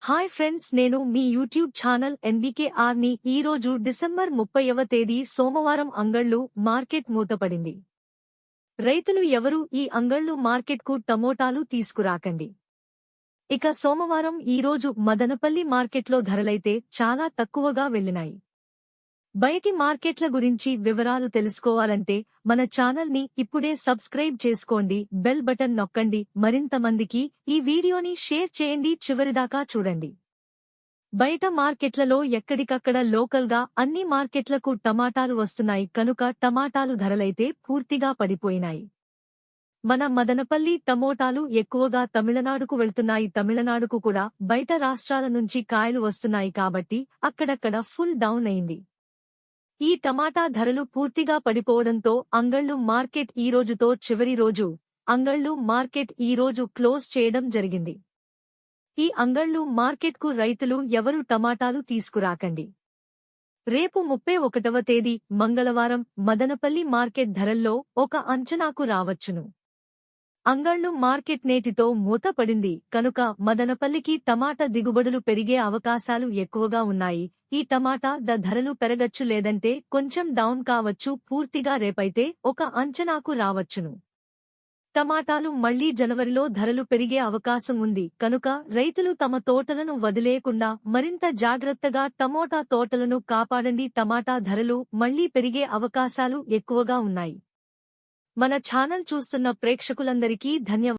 Hi friends, నేను మీ YouTube channel NBKR ని. ఈరోజు డిసెంబర్ 30వ తేదీ సోమవారం అంగళ్ళు మార్కెట్ మూతపడింది. రైతులు ఎవరూ ఈ అంగళ్ళు మార్కెట్కు టమోటాలు తీసుకురాకండి. ఇక సోమవారం ఈరోజు మదనపల్లి మార్కెట్లో ధరలైతే చాలా తక్కువగా వెళ్లినాయి. బయటి మార్కెట్ల గురించి వివరాలు తెలుసుకోవాలంటే మన ఛానల్ ని ఇప్పుడే సబ్స్క్రైబ్ చేసుకోండి, బెల్ బటన్ నొక్కండి, మరింత మందికి ఈ వీడియోని షేర్ చేయండి, చివరిదాకా చూడండి. బయట మార్కెట్లలో ఎక్కడికక్కడ లోకల్ గా అన్ని మార్కెట్లకు టమాటాలు వస్తున్నాయి కనుక టమాటాలు ధరలైతే పూర్తిగా పడిపోయినాయి. మన మదనపల్లి టమోటాలు ఎక్కువగా తమిళనాడుకు వెళ్తున్నాయి. తమిళనాడుకు కూడా బయట రాష్ట్రాల నుంచి కాయలు వస్తున్నాయి కాబట్టి అక్కడక్కడ ఫుల్ డౌన్ అయింది. ఈ టమాటా ధరలు పూర్తిగా పడిపోవడంతో అంగళ్ళు మార్కెట్ ఈ రోజుతో చివరి రోజు. అంగళ్ళు మార్కెట్ ఈ రోజు క్లోజ్ చేయడం జరిగింది. ఈ అంగళ్ళు మార్కెట్కు రైతులు ఎవరు టమాటాలు తీసుకురాకండి. రేపు 31వ తేదీ మంగళవారం మదనపల్లి మార్కెట్ ధరల్లో ఒక అంచనాకు రావచ్చును. అంగళ్ళు మార్కెట్ నేటితో మూతపడింది కనుక మదనపల్లికి టమాటా దిగుబడులు పెరిగే అవకాశాలు ఎక్కువగా ఉన్నాయి. ఈ టమాటా ధరలు పెరగచ్చు, లేదంటే కొంచెం డౌన్ కావచ్చు. పూర్తిగా రేపైతే ఒక అంచనాకు రావచ్చును. టమాటాలు మళ్లీ జనవరిలో ధరలు పెరిగే అవకాశం ఉంది కనుక రైతులు తమ తోటలను వదిలేయకుండా మరింత జాగ్రత్తగా టమోటా తోటలను కాపాడండి. టమాటా ధరలు మళ్లీ పెరిగే అవకాశాలు ఎక్కువగా ఉన్నాయి. మన ఛానల్ చూస్తున్న ప్రేక్షకులందరికీ ధన్యవాదాలు.